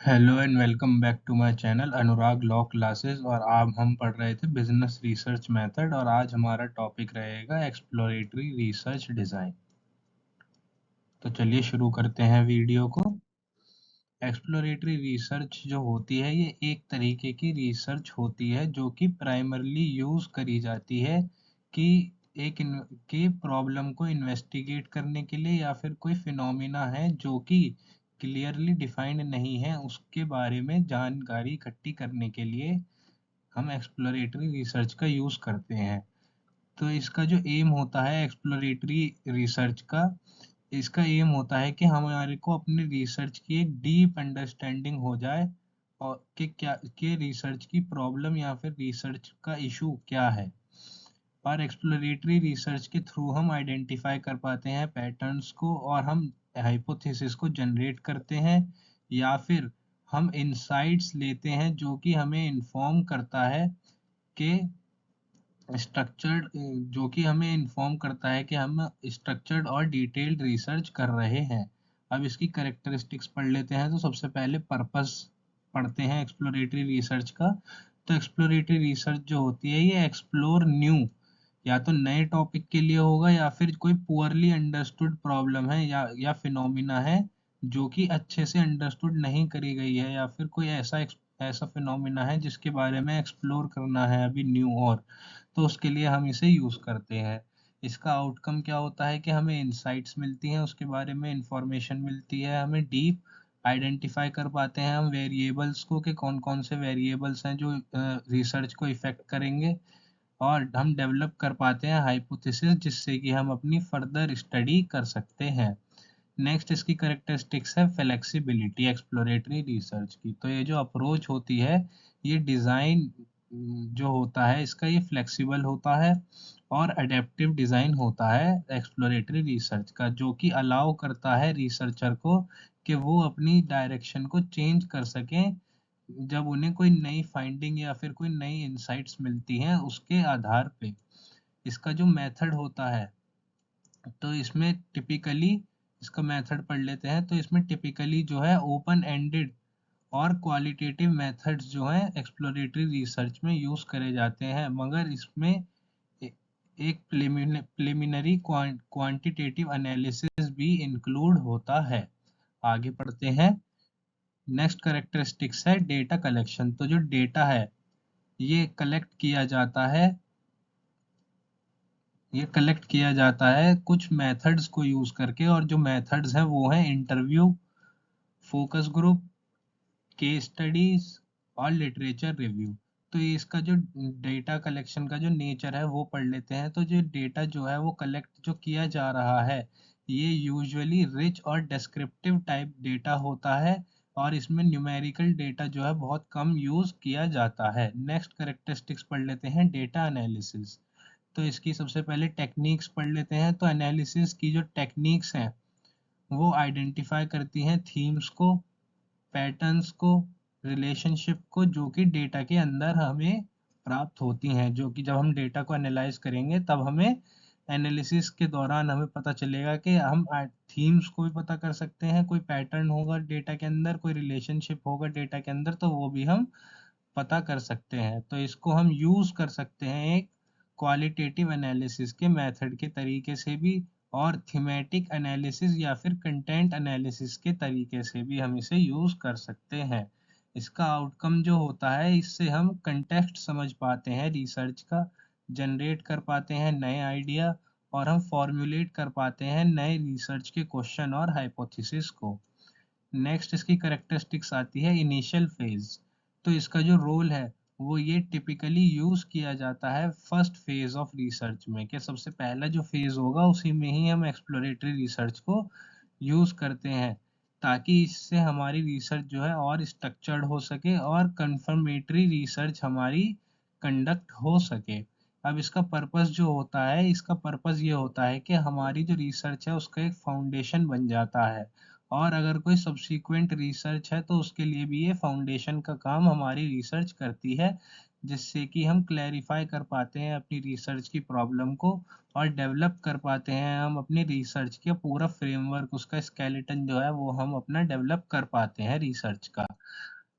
Hello and welcome back to my channel Anurag law classes. और आज हम पढ़ रहे थे बिजनेस रिसर्च मेथड और आज हमारा टॉपिक रहेगा एक्सप्लोरेटरी रिसर्च डिज़ाइन। तो चलिए शुरू करते हैं वीडियो को। एक्सप्लोरेटरी रिसर्च जो होती है ये एक तरीके की रिसर्च होती है जो कि प्राइमरली यूज़ करी जाती है कि एक कि प्रॉब्लम को इन्वेस्टिगेट करने के लिए या फिर कोई फिनोमिना है जो कि क्लियरली डिफाइंड नहीं है उसके बारे में जानकारी इकट्ठी करने के लिए हम एक्सप्लोरेटरी रिसर्च का यूज़ करते हैं। तो इसका जो एम होता है एक्सप्लोरेटरी रिसर्च का, इसका एम होता है कि हमारे को अपनी रिसर्च की एक डीप अंडरस्टैंडिंग हो जाए और कि रिसर्च की प्रॉब्लम या फिर रिसर्च का इशू क्या है। और एक्सप्लोरेटरी रिसर्च के थ्रू हम आइडेंटिफाई कर पाते हैं पैटर्न्स को और हम हाइपोथेसिस को जनरेट करते हैं या फिर हम इंसाइट्स लेते हैं जो कि हमें इन्फॉर्म करता है कि स्ट्रक्चर्ड जो कि हमें इन्फॉर्म करता है कि हम स्ट्रक्चर्ड और डिटेल्ड रिसर्च कर रहे हैं। अब इसकी कैरेक्टरिस्टिक्स पढ़ लेते हैं। तो सबसे पहले पर्पस पढ़ते हैं एक्सप्लोरेटरी रिसर्च का। तो एक्सप्लोरेटरी रिसर्च जो होती है ये एक्सप्लोर न्यू या तो नए टॉपिक के लिए होगा या फिर कोई पुअरली अंडरस्टूड प्रॉब्लम है या फिनोमिना है जो कि अच्छे से अंडरस्टूड नहीं करी गई है या फिर कोई ऐसा फिनोमिना है जिसके बारे में एक्सप्लोर करना है अभी न्यू। और तो उसके लिए हम इसे यूज़ करते हैं। इसका आउटकम क्या होता है कि हमें इंसाइट्स मिलती हैं, उसके बारे में इंफॉर्मेशन मिलती है, हमें डीप आइडेंटिफाई कर पाते हैं हम वेरिएबल्स को कि कौन कौन से वेरिएबल्स हैं जो रिसर्च को इफ़ेक्ट करेंगे। और हम डेवलप कर पाते हैं हाइपोथेसिस जिससे कि हम अपनी फर्दर स्टडी कर सकते हैं। नेक्स्ट इसकी कैरेक्टरिस्टिक्स है फ्लेक्सिबिलिटी एक्सप्लोरेटरी रिसर्च की। तो ये जो अप्रोच होती है ये डिज़ाइन जो होता है इसका ये फ्लेक्सिबल होता है और अडेप्टिव डिज़ाइन होता है एक्सप्लोरेटरी रिसर्च का, जो कि अलाउ करता है रिसर्चर को कि वो अपनी डायरेक्शन को चेंज कर सकें जब उन्हें कोई नई फाइंडिंग या फिर कोई नई इंसाइट्स मिलती हैं उसके आधार पे। इसका जो मेथड होता है तो इसमें टिपिकली इसका मेथड पढ़ लेते हैं। तो इसमें टिपिकली जो है ओपन एंडेड और क्वालिटेटिव मेथड्स जो हैं एक्सप्लोरेटरी रिसर्च में यूज़ करे जाते हैं, मगर इसमें ए- एक प्रिलिमिनरी क्वांटिटेटिव एनालिसिस भी इंक्लूड होता है। आगे पढ़ते हैं। नेक्स्ट कैरेक्टरिस्टिक्स है डेटा कलेक्शन। तो जो डेटा है ये कलेक्ट किया जाता है, ये कलेक्ट किया जाता है कुछ मेथड्स को यूज़ करके। और जो मेथड्स हैं वो हैं interview, focus group, case studies और लिटरेचर रिव्यू। तो ये इसका जो डेटा कलेक्शन का जो नेचर है वो पढ़ लेते हैं। तो जो डेटा जो है वो कलेक्ट जो किया जा रहा है ये यूजुअली रिच और डिस्क्रिप्टिव टाइप डेटा होता है और इसमें न्यूमेरिकल डेटा जो है बहुत कम यूज़ किया जाता है। नेक्स्ट कैरेक्टरिस्टिक्स पढ़ लेते हैं डेटा एनालिसिस। तो इसकी सबसे पहले टेक्निक्स पढ़ लेते हैं। तो एनालिसिस की जो टेक्निक्स हैं वो आइडेंटिफाई करती हैं थीम्स को, पैटर्न्स को, रिलेशनशिप को जो कि डेटा के अंदर हमें प्राप्त होती हैं, जो कि जब हम डेटा को एनालाइज करेंगे तब हमें एनालिसिस के दौरान हमें पता चलेगा कि हम थीम्स को भी पता कर सकते हैं, कोई पैटर्न होगा डेटा के अंदर, कोई रिलेशनशिप होगा डेटा के अंदर तो वो भी हम पता कर सकते हैं। तो इसको हम यूज़ कर सकते हैं एक क्वालिटेटिव एनालिसिस के मेथड के तरीके से भी और थीमेटिक एनालिसिस या फिर कंटेंट एनालिसिस के तरीके से भी हम इसे यूज़ कर सकते हैं। इसका आउटकम जो होता है इससे हम कंटेक्स्ट समझ पाते हैं रिसर्च का, जनरेट कर पाते हैं नए आइडिया और हम फॉर्मुलेट कर पाते हैं नए रिसर्च के क्वेश्चन और हाइपोथेसिस को। नेक्स्ट इसकी कैरेक्टरिस्टिक्स आती है इनिशियल फेज। तो इसका जो रोल है वो ये टिपिकली यूज किया जाता है फर्स्ट फेज ऑफ रिसर्च में, कि सबसे पहला जो फेज होगा उसी में ही हम एक्सप्लोरेटरी रिसर्च को यूज करते हैं ताकि इससे हमारी रिसर्च जो है और स्ट्रक्चर्ड हो सके और कंफर्मेटरी रिसर्च हमारी कंडक्ट हो सके। अब इसका पर्पस जो होता है, इसका पर्पस ये होता है कि हमारी जो रिसर्च है उसका एक फाउंडेशन बन जाता है और अगर कोई सब्सीक्वेंट रिसर्च है तो उसके लिए भी ये फाउंडेशन का काम हमारी रिसर्च करती है जिससे कि हम क्लैरिफाई कर पाते हैं अपनी रिसर्च की प्रॉब्लम को और डेवलप कर पाते हैं हम अपनी रिसर्च का पूरा फ्रेमवर्क, उसका स्केलेटन जो है वो हम अपना डेवलप कर पाते हैं रिसर्च का।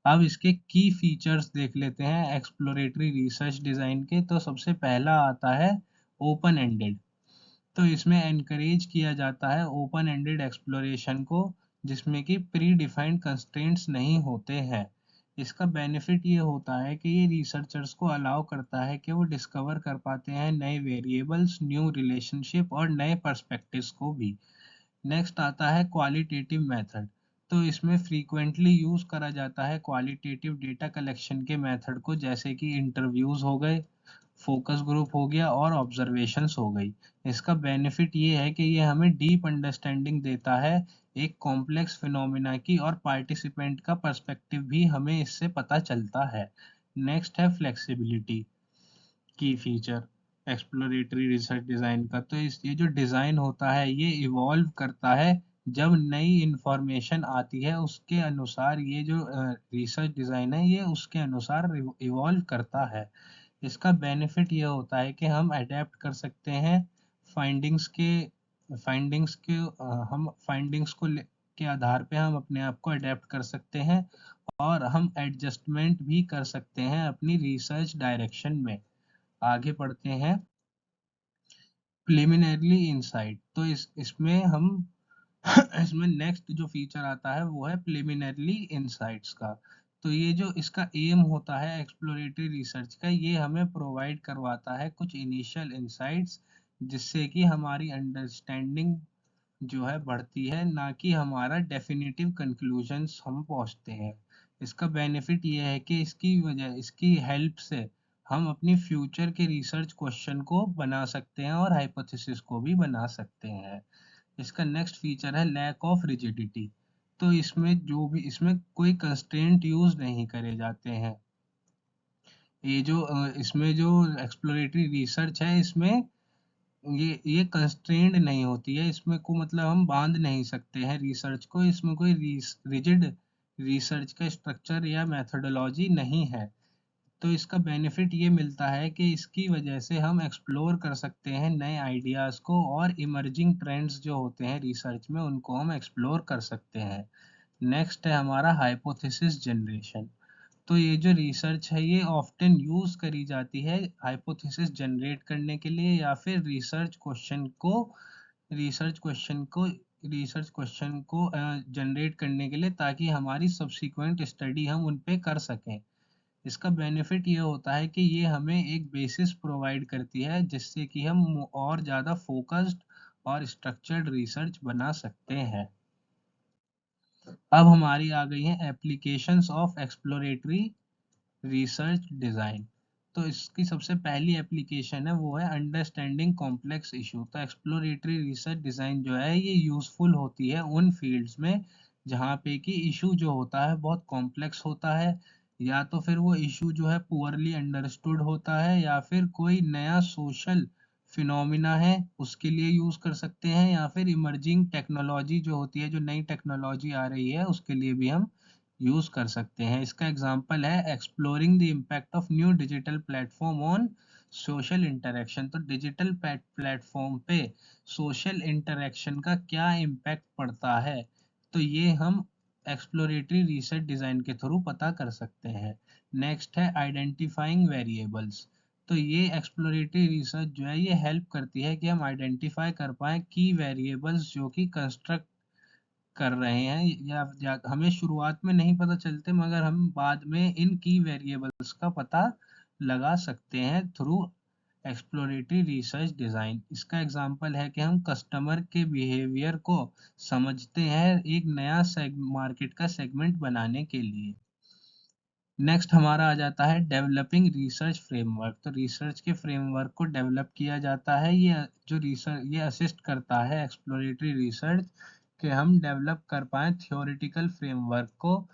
अब इसके की फीचर्स देख लेते हैं एक्सप्लोरेटरी रिसर्च डिज़ाइन के। तो सबसे पहला आता है ओपन एंडेड। तो इसमें एनकरेज किया जाता है ओपन एंडेड एक्सप्लोरेशन को, जिसमें कि प्री डिफाइंड कंस्ट्रेंट्स नहीं होते हैं। इसका बेनिफिट ये होता है कि ये रिसर्चर्स को अलाउ करता है कि वो डिस्कवर कर पाते हैं नए वेरिएबल्स, न्यू रिलेशनशिप और नए पर्सपेक्टिव्स को भी। नेक्स्ट आता है क्वालिटेटिव मेथड। तो इसमें फ्रीक्वेंटली यूज करा जाता है क्वालिटेटिव डेटा कलेक्शन के मेथड को, जैसे कि इंटरव्यूज हो गए, फोकस ग्रुप हो गया और ऑब्जर्वेशंस हो गई। इसका बेनिफिट ये है कि ये हमें डीप अंडरस्टैंडिंग देता है एक कॉम्प्लेक्स फिनोमिना की, और पार्टिसिपेंट का पर्सपेक्टिव भी हमें इससे पता चलता है। नेक्स्ट है फ्लेक्सिबिलिटी की फीचर एक्सप्लोरेटरी रिसर्च डिज़ाइन का। तो इस ये जो डिज़ाइन होता है ये इवॉल्व करता है जब नई इंफॉर्मेशन आती है, उसके अनुसार ये जो रिसर्च डिज़ाइन है ये उसके अनुसार इवॉल्व करता है। इसका बेनिफिट ये होता है कि हम अडेप्ट कर सकते हैं फाइंडिंग्स के फाइंडिंग्स के हम फाइंडिंग्स को के आधार पे हम अपने आप को अडेप्ट कर सकते हैं, और हम एडजस्टमेंट भी कर सकते हैं अपनी रिसर्च डायरेक्शन में। आगे बढ़ते हैं प्रिलिमिनरी इनसाइट। तो इसमें हम इसमें नेक्स्ट जो फीचर आता है वो है प्रिलिमिनरी इनसाइट्स का। तो ये जो इसका एम होता है एक्सप्लोरेटरी रिसर्च का, ये हमें प्रोवाइड करवाता है कुछ इनिशियल इनसाइट्स, जिससे कि हमारी अंडरस्टैंडिंग जो है बढ़ती है, ना कि हमारा डेफिनेटिव कंक्लूजन्स हम पहुंचते हैं। इसका बेनिफिट ये है कि इसकी हेल्प से हम अपनी फ्यूचर के रिसर्च क्वेश्चन को बना सकते हैं और हाइपोथेसिस को भी बना सकते हैं। इसका नेक्स्ट फीचर है लैक ऑफ रिजिडिटी। तो इसमें कोई कंस्ट्रेंट यूज नहीं करे जाते हैं। इसमें जो एक्सप्लोरेटरी रिसर्च है इसमें ये कंस्ट्रेंड नहीं होती है, इसमें को मतलब हम बांध नहीं सकते हैं रिसर्च को, इसमें कोई रिजिड रिसर्च का स्ट्रक्चर या मेथोडोलॉजी नहीं है। तो इसका बेनिफिट ये मिलता है कि इसकी वजह से हम एक्सप्लोर कर सकते हैं नए आइडियाज़ को, और इमर्जिंग ट्रेंड्स जो होते हैं रिसर्च में उनको हम एक्सप्लोर कर सकते हैं। नेक्स्ट है हमारा हाइपोथेसिस जनरेशन। तो ये जो रिसर्च है ये ऑफ्टन यूज करी जाती है हाइपोथेसिस जनरेट करने के लिए, या फिर रिसर्च क्वेश्चन को रिसर्च क्वेश्चन को जनरेट करने के लिए, ताकि हमारी सब्सिक्वेंट स्टडी हम उन पे कर सकें। इसका बेनिफिट ये होता है कि ये हमें एक बेसिस प्रोवाइड करती है, जिससे कि हम और ज़्यादा फोकस्ड और स्ट्रक्चर्ड रिसर्च बना सकते हैं। अब हमारी आ गई हैं applications of exploratory research design. तो इसकी सबसे पहली एप्लीकेशन है वो है अंडरस्टैंडिंग कॉम्प्लेक्स इशू। तो एक्सप्लोरेटरी रिसर्च डिज़ाइन जो है ये यूज़फुल होती है उन फील्ड्स में जहाँ पे कि इशू जो होता है बहुत कॉम्प्लेक्स होता है, या तो फिर वो इशू जो है पुअरली अंडरस्टूड होता है, या फिर कोई नया सोशल फिनोमिना है उसके लिए यूज़ कर सकते हैं, या फिर इमर्जिंग टेक्नोलॉजी जो होती है, जो नई टेक्नोलॉजी आ रही है उसके लिए भी हम यूज कर सकते हैं। इसका एग्जांपल है exploring the impact of new digital platform on social interaction. तो डिजिटल प्लेटफॉर्म पे सोशल इंटरेक्शन का क्या इम्पैक्ट पड़ता है, तो ये हम एक्सप्लोरेटरी रिसर्च डिजाइन के थ्रू पता कर सकते हैं। नेक्स्ट है आइडेंटिफाइंग वेरिएबल्स। तो ये एक्सप्लोरेटरी रिसर्च जो है ये हेल्प करती है कि हम आइडेंटिफाई कर पाए की वेरिएबल्स जो कि कंस्ट्रक्ट कर रहे हैं, या हमें शुरुआत में नहीं पता चलते, मगर हम बाद में इन की वेरिएबल्स का पता लगा सकते हैं थ्रू एक्सप्लोरेटरी रिसर्च डिज़ाइन। इसका एग्जांपल है कि हम कस्टमर के बिहेवियर को समझते हैं एक नया मार्केट का सेगमेंट बनाने के लिए। नेक्स्ट हमारा आ जाता है डेवलपिंग रिसर्च फ्रेमवर्क। तो रिसर्च के फ्रेमवर्क को डेवलप किया जाता है, ये असिस्ट करता है एक्सप्लोरेटरी रिसर्च कि हम डेवलप कर पाएँ थ्योरेटिकल फ्रेमवर्क को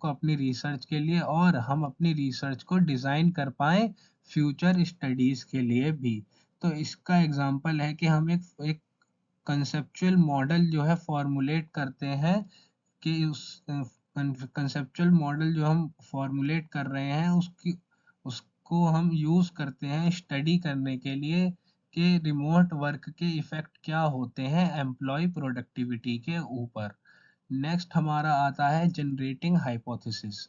अपनी रिसर्च के लिए, और हम अपनी रिसर्च को डिज़ाइन कर पाएँ फ्यूचर स्टडीज़ के लिए भी। तो इसका एग्जांपल है कि हम एक कंसेप्चुअल मॉडल जो है फॉर्मुलेट करते हैं कि कंसेप्चुअल मॉडल जो हम फॉर्मुलेट कर रहे हैं उसको हम यूज़ करते हैं स्टडी करने के लिए कि रिमोट वर्क के इफ़ेक्ट क्या होते हैं एम्प्लॉय प्रोडक्टिविटी के ऊपर। नेक्स्ट हमारा आता है जनरेटिंग हाइपोथेसिस।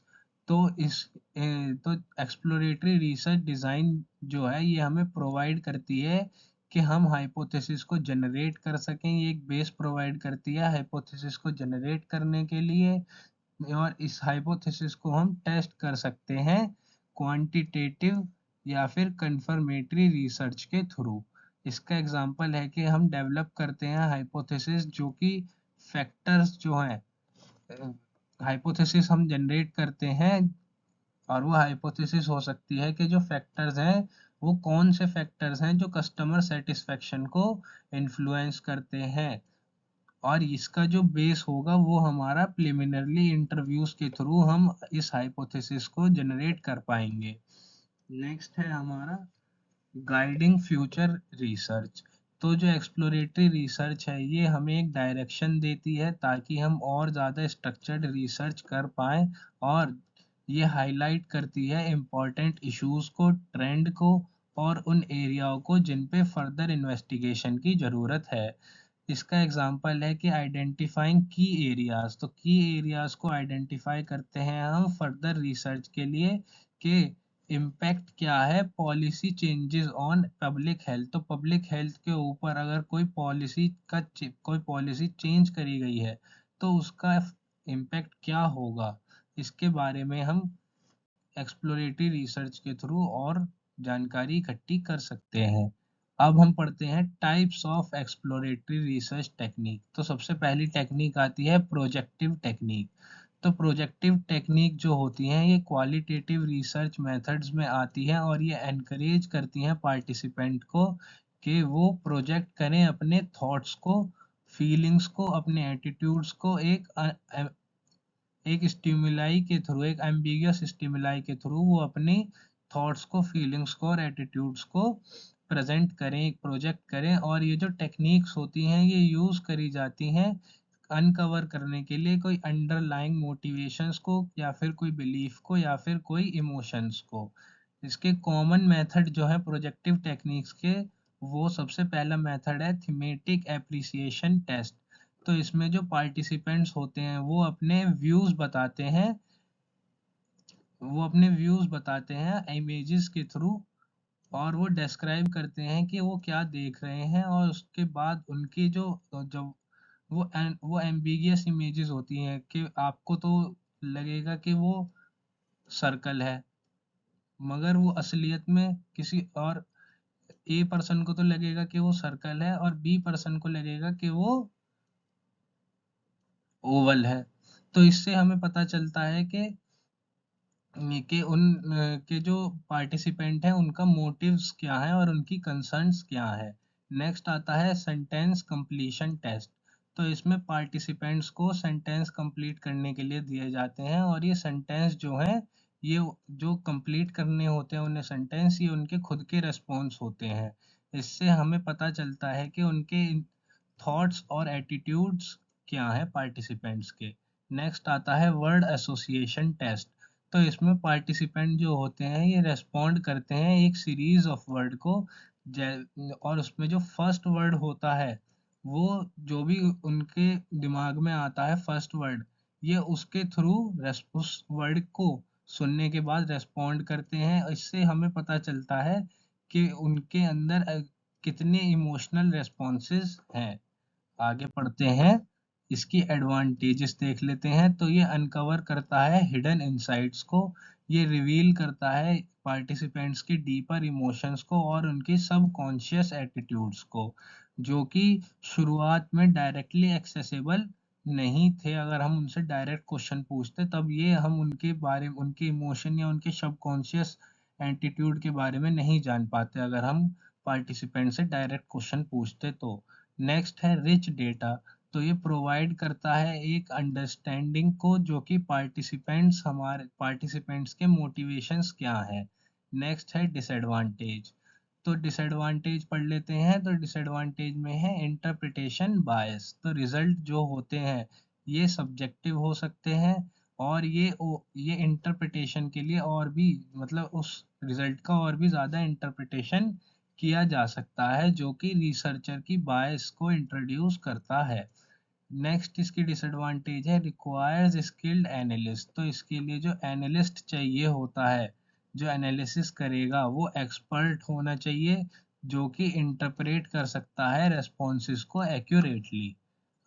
तो तो एक्सप्लोरेटरी रिसर्च डिज़ाइन जो है ये हमें प्रोवाइड करती है कि हम हाइपोथेसिस को जनरेट कर सकें। ये एक बेस प्रोवाइड करती है हाइपोथेसिस को जनरेट करने के लिए, और इस हाइपोथेसिस को हम टेस्ट कर सकते हैं क्वांटिटेटिव या फिर कंफर्मेटरी रिसर्च के थ्रू। इसका एग्जांपल है कि हम डेवलप करते हैं हाइपोथेसिस जो कि फैक्टर्स जो हैं, हाइपोथेसिस हम जनरेट करते हैं और वो हाइपोथेसिस हो सकती है कि जो फैक्टर्स हैं वो कौन से फैक्टर्स हैं जो कस्टमर सेटिस्फेक्शन को इन्फ्लुएंस करते हैं, और इसका जो बेस होगा वो हमारा प्रिलिमिनरी इंटरव्यूज के थ्रू हम इस हाइपोथेसिस को जनरेट कर पाएंगे। नेक्स्ट है हमारा गाइडिंग फ्यूचर रिसर्च। तो जो एक्सप्लोरेटरी रिसर्च है ये हमें एक डायरेक्शन देती है ताकि हम और ज़्यादा स्ट्रक्चर्ड रिसर्च कर पाएँ, और ये हाईलाइट करती है इम्पोर्टेंट इश्यूज को, ट्रेंड को और उन एरियाओं को जिन पे फर्दर इन्वेस्टिगेशन की ज़रूरत है। इसका एग्जांपल है कि आइडेंटिफाइंग की एरियाज। तो की एरियाज को आइडेंटिफाई करते हैं हम फर्दर रिसर्च के लिए कि इम्पैक्ट क्या है policy changes on public health. तो पब्लिक हेल्थ के ऊपर अगर कोई पॉलिसी चेंज करी गई है तो उसका इम्पैक्ट क्या होगा, इसके बारे में हम एक्सप्लोरेटरी रिसर्च के थ्रू और जानकारी इकट्ठी कर सकते हैं। अब हम पढ़ते हैं types of exploratory research technique. तो सबसे पहली टेक्निक आती है प्रोजेक्टिव टेक्निक। तो प्रोजेक्टिव टेक्निक जो होती हैं ये क्वालिटेटिव रिसर्च मेथड्स में आती हैं और ये एनकरेज करती हैं पार्टिसिपेंट को कि वो प्रोजेक्ट करें अपने थॉट्स को, फीलिंग्स को, अपने एटीट्यूड्स को एक स्टिमुलाई के थ्रू, एक एम्बिगियस स्टिमुलाई के थ्रू वो अपनी थॉट्स को, फीलिंग्स को और एटीट्यूड्स को प्रेजेंट करें, एक प्रोजेक्ट करें। और ये जो टेक्निक्स होती हैं ये यूज़ करी जाती हैं अनकवर करने के लिए कोई अंडरलाइंग मोटिवेशंस को या फिर कोई बिलीफ को या फिर कोई इमोशंस को। इसके कॉमन मेथड जो है प्रोजेक्टिव टेक्निक्स के, वो सबसे पहला मेथड है थीमेटिक एप्रिसिएशन टेस्ट। तो इसमें जो पार्टिसिपेंट्स होते हैं वो अपने व्यूज बताते हैं इमेजेस के थ्रू, और वो डिस्क्राइब करते हैं कि वो क्या देख रहे हैं, और उसके बाद उनकी जो जब वो एम्बिगियस इमेजेस होती हैं कि आपको तो लगेगा कि वो सर्कल है, मगर वो असलियत में किसी और ए पर्सन को तो लगेगा कि वो सर्कल है और बी पर्सन को लगेगा कि वो ओवल है। तो इससे हमें पता चलता है कि जो पार्टिसिपेंट हैं उनका मोटिव्स क्या है और उनकी कंसर्न्स क्या है। नेक्स्ट आता है सेंटेंस कंप्लीशन टेस्ट। तो इसमें पार्टिसिपेंट्स को सेंटेंस कंप्लीट करने के लिए दिए जाते हैं, और ये सेंटेंस जो है ये जो कंप्लीट करने होते हैं उन्हें सेंटेंस, ये उनके खुद के रेस्पॉन्स होते हैं। इससे हमें पता चलता है कि उनके थॉट्स और एटीट्यूड्स क्या है पार्टिसिपेंट्स के। नेक्स्ट आता है वर्ड एसोसिएशन टेस्ट। तो इसमें पार्टिसिपेंट जो होते हैं ये रेस्पॉन्ड करते हैं एक सीरीज ऑफ वर्ड को, और उसमें जो फर्स्ट वर्ड होता है वो जो भी उनके दिमाग में आता है फर्स्ट वर्ड, ये उसके थ्रू उस वर्ड को सुनने के बाद रेस्पॉन्ड करते हैं। इससे हमें पता चलता है कि उनके अंदर कितने इमोशनल रेस्पॉन्सेस हैं। आगे पढ़ते हैं, इसकी एडवांटेजेस देख लेते हैं। तो ये अनकवर करता है हिडन इनसाइट्स को, ये रिवील करता है पार्टिसिपेंट्स की डीपर इमोशंस को और उनकी सबकॉन्शियस एटीट्यूड्स को, जो कि शुरुआत में डायरेक्टली एक्सेसिबल नहीं थे। अगर हम उनसे डायरेक्ट क्वेश्चन पूछते तब ये हम उनके इमोशन या उनके सबकॉन्शियस एटीट्यूड के बारे में नहीं जान पाते अगर हम पार्टिसिपेंट से डायरेक्ट क्वेश्चन पूछते तो। नेक्स्ट है रिच डेटा। तो ये प्रोवाइड करता है एक अंडरस्टैंडिंग को जो कि पार्टिसिपेंट्स के मोटिवेशंस क्या है। नेक्स्ट है डिसएडवांटेज। तो डिसएडवांटेज पढ़ लेते हैं। तो डिसएडवांटेज में है इंटरप्रिटेशन बायस। तो रिजल्ट जो होते हैं ये सब्जेक्टिव हो सकते हैं और ये इंटरप्रिटेशन के लिए और भी मतलब उस रिजल्ट का और भी ज़्यादा इंटरप्रिटेशन किया जा सकता है, जो कि रिसर्चर की बायस को इंट्रोड्यूस करता है। नेक्स्ट इसकी डिसएडवांटेज है रिक्वायर्स स्किल्ड एनालिस्ट। तो इसके लिए जो एनालिस्ट चाहिए होता है, जो एनालिसिस करेगा, वो एक्सपर्ट होना चाहिए, जो कि इंटरप्रेट कर सकता है रेस्पॉन्सेस को एक्यूरेटली।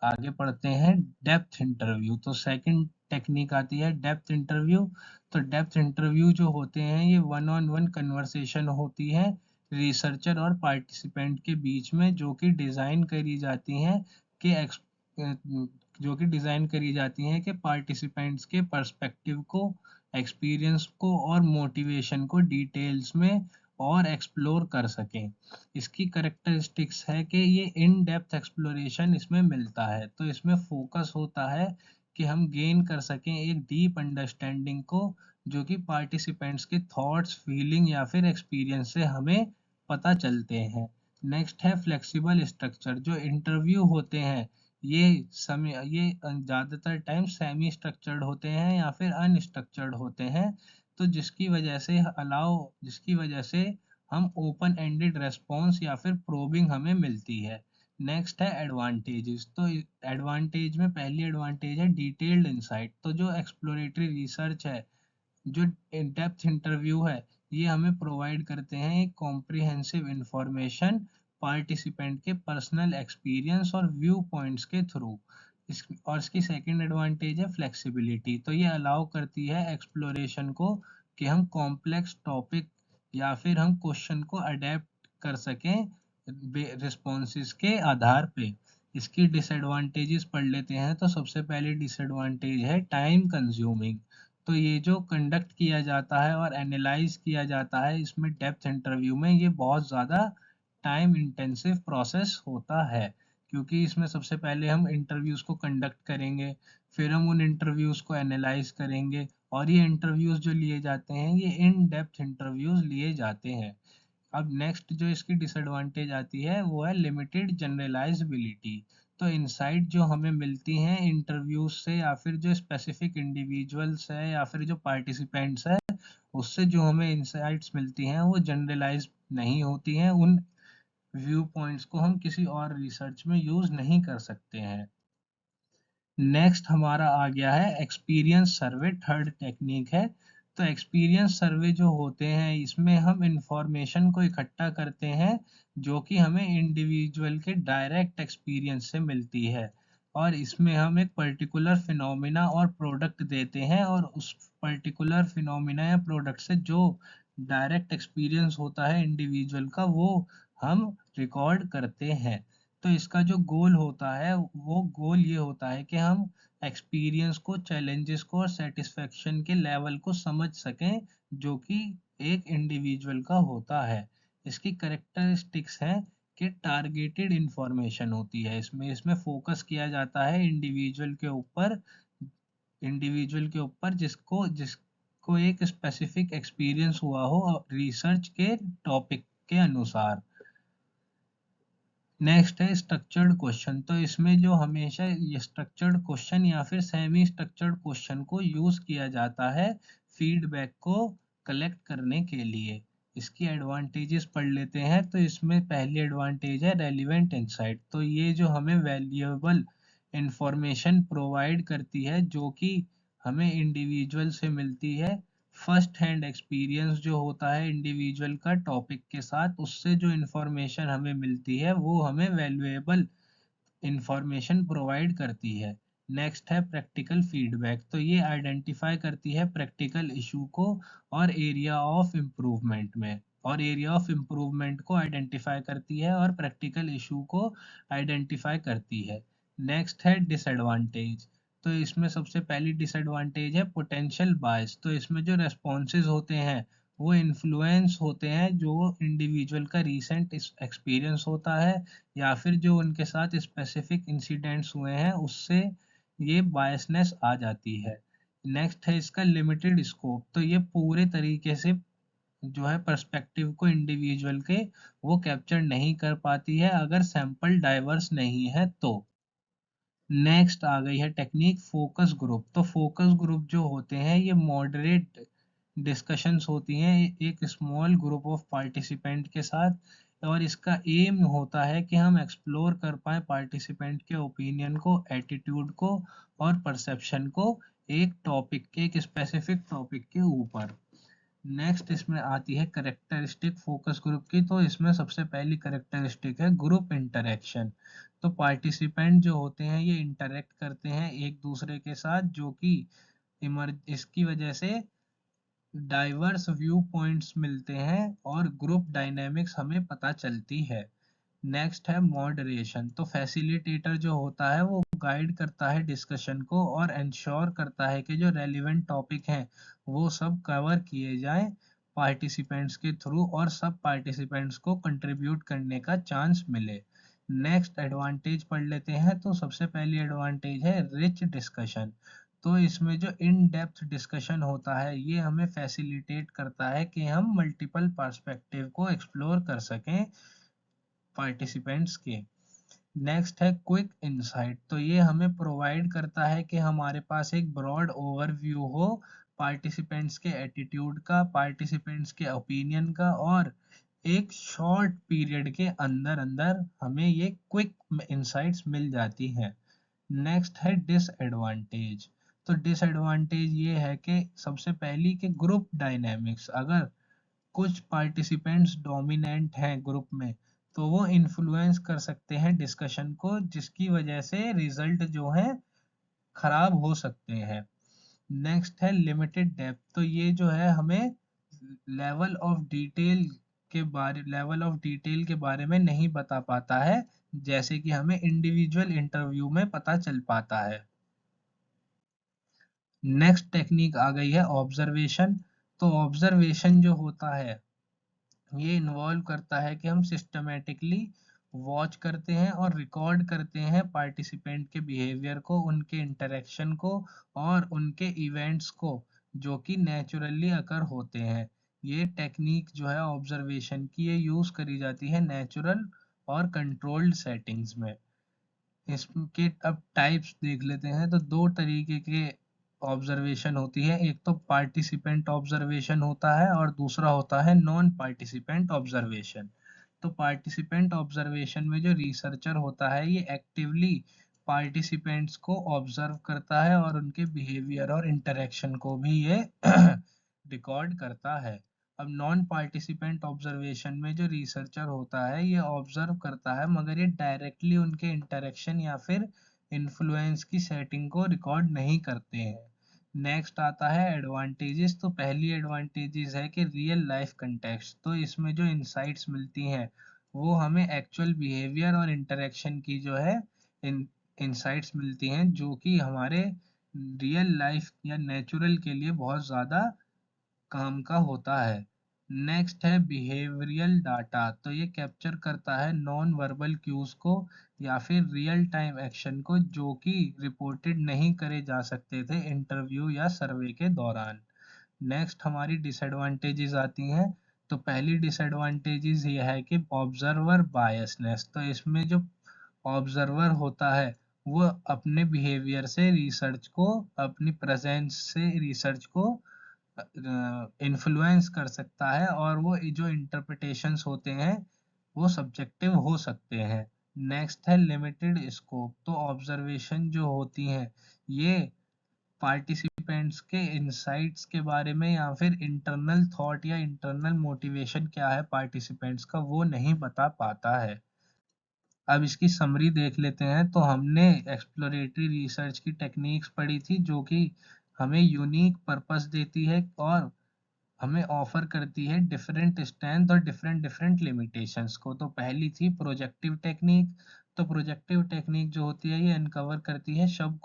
आगे पढ़ते हैं डेप्थ इंटरव्यू। तो सेकंड टेक्निक आती है डेप्थ इंटरव्यू। तो डेप्थ इंटरव्यू जो होते हैं ये वन ऑन वन कन्वर्सेशन होती है रिसर्चर और पार्टिसिपेंट के बीच में, जो कि डिज़ाइन करी जाती हैं कि पार्टिसिपेंट्स के पर्सपेक्टिव को, एक्सपीरियंस को और मोटिवेशन को डिटेल्स में और एक्सप्लोर कर सकें। इसकी करेक्टरिस्टिक्स है कि ये इन डेप्थ एक्सप्लोरेशन इसमें मिलता है। तो इसमें फोकस होता है कि हम गेन कर सकें एक डीप अंडरस्टैंडिंग को, जो कि पार्टिसिपेंट्स के थॉट्स, फीलिंग या फिर एक्सपीरियंस से हमें पता चलते हैं। नेक्स्ट है फ्लेक्सिबल स्ट्रक्चर। जो इंटरव्यू होते हैं ये ज़्यादातर टाइम सेमी स्ट्रक्चर्ड होते हैं या फिर अनस्ट्रक्चर्ड होते हैं। तो जिसकी वजह से हम ओपन एंडेड रेस्पॉन्स या फिर प्रोबिंग हमें मिलती है। नेक्स्ट है एडवांटेजेस। तो एडवांटेज में पहली एडवांटेज है डिटेल्ड इंसाइट। तो जो एक्सप्लोरेटरी रिसर्च है, जो डेप्थ इंटरव्यू है, ये हमें प्रोवाइड करते हैं एक कॉम्प्रिहेंसिव इंफॉर्मेशन पार्टिसिपेंट के पर्सनल एक्सपीरियंस और व्यू पॉइंट्स के थ्रू। और इसकी सेकंड एडवांटेज है फ्लेक्सिबिलिटी। तो ये अलाउ करती है एक्सप्लोरेशन को कि हम कॉम्प्लेक्स टॉपिक या फिर हम क्वेश्चन को अडेप्ट कर सकें रिस्पॉन्सेज के आधार पे। इसकी डिसएडवांटेजेस पढ़ लेते हैं। तो सबसे पहले डिसएडवांटेज है टाइम कंज्यूमिंग। तो ये जो कंडक्ट किया जाता है और एनालाइज किया जाता है इसमें डेप्थ इंटरव्यू में, ये बहुत ज़्यादा टाइम इंटेंसिव प्रोसेस होता है, क्योंकि इसमें सबसे पहले हम इंटरव्यूज़ को कंडक्ट करेंगे, फिर हम उन इंटरव्यूज़ को एनालाइज करेंगे, और ये इंटरव्यूज़ जो लिए जाते हैं ये इन डेप्थ इंटरव्यूज़ लिए जाते हैं। अब नेक्स्ट जो इसकी डिसएडवांटेज आती है वो है लिमिटेड जनरलाइजेबिलिटी। तो इनसाइट जो हमें मिलती हैं इंटरव्यूज से या फिर जो स्पेसिफिक इंडिविजुअल्स है या फिर जो पार्टिसिपेंट्स है, उससे जो हमें इंसाइट्स मिलती हैं वो जनरलाइज नहीं होती हैं। उन व्यू पॉइंट्स को हम किसी और रिसर्च में यूज नहीं कर सकते हैं। नेक्स्ट हमारा आ गया है एक्सपीरियंस सर्वे, थर्ड टेक्निक है। तो एक्सपीरियंस सर्वे जो होते हैं इसमें हम इंफॉर्मेशन को इकट्ठा करते हैं, जो कि हमें इंडिविजुअल के डायरेक्ट एक्सपीरियंस से मिलती है, और इसमें हम एक पर्टिकुलर फिनोमिना और प्रोडक्ट देते हैं, और उस पर्टिकुलर फिनोमिना या प्रोडक्ट से जो डायरेक्ट एक्सपीरियंस होता है इंडिविजुअल का, वो हम रिकॉर्ड करते हैं। तो इसका जो गोल होता है वो गोल ये होता है कि हम एक्सपीरियंस को, चैलेंजेस को और सेटिस्फेक्शन के लेवल को समझ सकें, जो कि एक इंडिविजुअल का होता है। इसकी करेक्टरिस्टिक्स हैं कि टारगेटेड इंफॉर्मेशन होती है, इसमें इसमें फोकस किया जाता है इंडिविजुअल के ऊपर जिसको एक स्पेसिफिक एक्सपीरियंस हुआ हो रिसर्च के टॉपिक के अनुसार। नेक्स्ट है स्ट्रक्चर्ड क्वेश्चन। तो इसमें जो हमेशा ये स्ट्रक्चर्ड क्वेश्चन या फिर सेमी स्ट्रक्चर्ड क्वेश्चन को यूज किया जाता है फीडबैक को कलेक्ट करने के लिए। इसकी एडवांटेजेस पढ़ लेते हैं। तो इसमें पहली एडवांटेज है रेलिवेंट इंसाइट। तो ये जो हमें वैल्यूएबल इंफॉर्मेशन प्रोवाइड करती है, जो कि हमें इंडिविजुअल से मिलती है। फर्स्ट हैंड एक्सपीरियंस जो होता है इंडिविजुअल का टॉपिक के साथ, उससे जो इंफॉर्मेशन हमें मिलती है वो हमें वैल्यूएबल इंफॉर्मेशन प्रोवाइड करती है। नेक्स्ट है प्रैक्टिकल फीडबैक। तो ये आइडेंटिफाई करती है प्रैक्टिकल इशू को और एरिया ऑफ इम्प्रूवमेंट को आइडेंटिफाई करती है और प्रैक्टिकल इशू को आइडेंटिफाई करती है। नेक्स्ट है डिसएडवांटेज। तो इसमें सबसे पहली डिसएडवांटेज है पोटेंशियल बायस। तो इसमें जो रेस्पॉन्सेज होते हैं वो इन्फ्लुएंस होते हैं जो इंडिविजुअल का रीसेंट एक्सपीरियंस होता है या फिर जो उनके साथ स्पेसिफिक इंसिडेंट्स हुए हैं, उससे ये बायसनेस आ जाती है। नेक्स्ट है इसका लिमिटेड स्कोप। तो ये पूरे तरीके से जो है पर्सपेक्टिव को इंडिविजुअल के वो कैप्चर नहीं कर पाती है अगर सैंपल डाइवर्स नहीं है तो। नेक्स्ट आ गई है टेक्निक फोकस ग्रुप। तो फोकस ग्रुप जो होते हैं ये मॉडरेट डिस्कशंस होती हैं एक स्मॉल ग्रुप ऑफ पार्टिसिपेंट के साथ, और इसका एम होता है कि हम एक्सप्लोर कर पाए पार्टिसिपेंट के ओपिनियन को, एटीट्यूड को और परसेप्शन को एक टॉपिक के, एक स्पेसिफिक टॉपिक के ऊपर। नेक्स्ट इसमें आती है करेक्टरिस्टिक फोकस ग्रुप की। तो इसमें सबसे पहली करेक्टरिस्टिक है ग्रुप इंटरेक्शन। तो पार्टिसिपेंट जो होते हैं ये इंटरेक्ट करते हैं एक दूसरे के साथ, जो कि इसकी वजह से डाइवर्स व्यू पॉइंट्स मिलते हैं और ग्रुप डायनेमिक्स हमें पता चलती है। नेक्स्ट है मॉडरेशन। तो फैसिलिटेटर जो होता है वो गाइड करता है डिस्कशन को और इंश्योर करता है कि जो रेलिवेंट टॉपिक हैं वो सब कवर किए जाएं पार्टिसिपेंट्स के थ्रू, और सब पार्टिसिपेंट्स को कंट्रीब्यूट करने का चांस मिले। नेक्स्ट एडवांटेज पढ़ लेते हैं। तो सबसे पहली एडवांटेज है रिच डिस्कशन। तो इसमें जो इन डेप्थ डिस्कशन होता है ये हमें फैसिलिटेट करता है कि हम मल्टीपल पर्सपेक्टिव को एक्सप्लोर कर सकें पार्टिसिपेंट्स के। नेक्स्ट है क्विक इंसाइट। तो ये हमें प्रोवाइड करता है कि हमारे पास एक ब्रॉड ओवरव्यू हो पार्टिसिपेंट्स के एटीट्यूड का, पार्टिसिपेंट्स के ओपिनियन का, और एक शॉर्ट पीरियड के अंदर अंदर हमें ये क्विक इंसाइट्स मिल जाती हैं। नेक्स्ट है डिसएडवांटेज। तो डिसएडवांटेज ये है कि सबसे पहली कि ग्रुप डायनेमिक्स, अगर कुछ पार्टिसिपेंट्स डोमिनेंट हैं ग्रुप में तो वो इन्फ्लुएंस कर सकते हैं डिस्कशन को, जिसकी वजह से रिजल्ट जो है खराब हो सकते हैं। नेक्स्ट है लिमिटेड डेप्थ। तो ये जो है हमें लेवल ऑफ डिटेल के बारे में नहीं बता पाता है, जैसे कि हमें इंडिविजुअल इंटरव्यू में पता चल पाता है। नेक्स्ट टेक्निक आ गई है ऑब्जर्वेशन। तो ऑब्जर्वेशन जो होता है ये इन्वॉल्व करता है कि हम सिस्टमेटिकली वॉच करते हैं और रिकॉर्ड करते हैं पार्टिसिपेंट के बिहेवियर को, उनके इंटरेक्शन को और उनके इवेंट्स को जो कि नेचुरली अकर होते हैं। ये टेक्निक जो है ऑब्जर्वेशन की ये यूज़ करी जाती है नेचुरल और कंट्रोल्ड सेटिंग्स में। इसके अब टाइप्स देख लेते हैं। तो दो तरीके के ऑब्जर्वेशन होती है, एक तो पार्टिसिपेंट ऑब्जर्वेशन होता है और दूसरा होता है नॉन पार्टिसिपेंट ऑब्जर्वेशन। तो पार्टिसिपेंट ऑब्जर्वेशन में जो रिसर्चर होता है ये एक्टिवली पार्टिसिपेंट्स को ऑब्जर्व करता है और उनके बिहेवियर और इंटरेक्शन को भी ये रिकॉर्ड करता है। अब नॉन पार्टिसिपेंट ऑब्जर्वेशन में जो रिसर्चर होता है ये ऑब्जर्व करता है मगर ये डायरेक्टली उनके इंटरेक्शन या फिर इन्फ्लुएंस की सेटिंग को रिकॉर्ड नहीं करते हैं। नेक्स्ट आता है एडवांटेजेस। तो पहली एडवांटेजेस है कि रियल लाइफ कंटेक्स्ट। तो इसमें जो इंसाइट्स मिलती हैं वो हमें एक्चुअल बिहेवियर और इंटरेक्शन की जो है इन इंसाइट्स मिलती हैं, जो कि हमारे रियल लाइफ या नेचुरल के लिए बहुत ज़्यादा काम का होता है। नेक्स्ट है बिहेवियरल डाटा। तो ये कैप्चर करता है नॉन वर्बल क्यूज को या फिर रियल टाइम एक्शन को जो कि रिपोर्टेड नहीं करे जा सकते थे इंटरव्यू या सर्वे के दौरान। नेक्स्ट हमारी डिसएडवांटेजेस आती हैं। तो पहली डिसएडवांटेजेस ये है कि ऑब्जर्वर बायसनेस। तो इसमें जो ऑब्जर्वर होता है वो अपने बिहेवियर से रिसर्च को, अपनी प्रेजेंस से रिसर्च को इन्फ्लुएंस कर सकता है और वो जो इंटरप्रिटेशंस होते हैं वो सब्जेक्टिव हो सकते हैं। नेक्स्ट है लिमिटेड स्कोप। तो ऑब्जर्वेशन जो होती हैं ये पार्टिसिपेंट्स के इंसाइट्स के बारे में या फिर इंटरनल थॉट या इंटरनल मोटिवेशन क्या है पार्टिसिपेंट्स का वो नहीं बता पाता है। अब इसकी समरी देख लेते हैं। तो हमने एक्सप्लोरेटरी रिसर्च की टेक्निक्स पढ़ी थी जो कि हमें यूनिक पर्पस देती है और हमें ऑफर करती है डिफरेंट स्ट्रेंथ और डिफरेंट डिफरेंट लिमिटेशंस को। तो पहली थी प्रोजेक्टिव टेक्निक। तो प्रोजेक्टिव टेक्निक जो होती है ये अनकवर करती है सब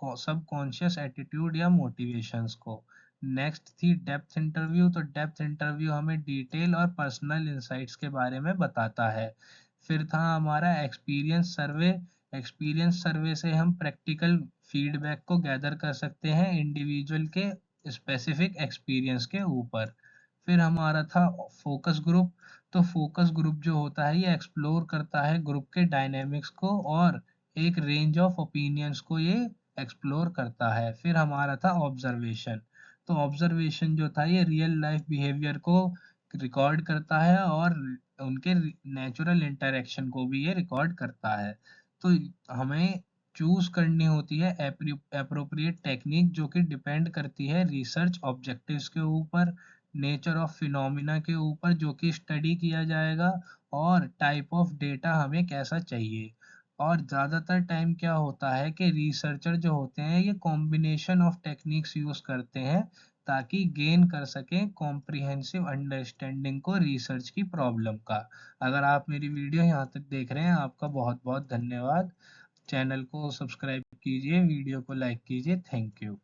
कॉन्शियस एटीट्यूड या मोटिवेशंस को। नेक्स्ट थी डेप्थ इंटरव्यू। तो डेप्थ इंटरव्यू हमें डिटेल और पर्सनल इंसाइट्स के बारे में बताता है। फिर था हमारा एक्सपीरियंस सर्वे। एक्सपीरियंस सर्वे से हम प्रैक्टिकल फीडबैक को गैदर कर सकते हैं इंडिविजुअल के स्पेसिफिक एक्सपीरियंस के ऊपर। फिर हमारा था फोकस ग्रुप। तो फोकस ग्रुप जो होता है ये एक्सप्लोर करता है ग्रुप के डायनेमिक्स को और एक रेंज ऑफ ओपिनियंस को ये एक्सप्लोर करता है। फिर हमारा था ऑब्जर्वेशन। तो ऑब्जर्वेशन जो था ये रियल लाइफ बिहेवियर को रिकॉर्ड करता है और उनके नेचुरल इंटरेक्शन को भी ये रिकॉर्ड करता है। तो हमें चूज करनी होती है अप्रोप्रिएट टेक्निक जो कि डिपेंड करती है रिसर्च ऑब्जेक्टिव्स के ऊपर, नेचर ऑफ फिनोमिना के ऊपर जो कि स्टडी किया जाएगा, और टाइप ऑफ डेटा हमें कैसा चाहिए। और ज़्यादातर टाइम क्या होता है कि रिसर्चर जो होते हैं ये कॉम्बिनेशन ऑफ टेक्निक्स यूज़ करते हैं ताकि गेन कर सकें कॉम्प्रिहेंसिव अंडरस्टैंडिंग को रिसर्च की प्रॉब्लम का। अगर आप मेरी वीडियो यहाँ तक देख रहे हैं, आपका बहुत बहुत धन्यवाद। चैनल को सब्सक्राइब कीजिए, वीडियो को लाइक कीजिए। Thank you.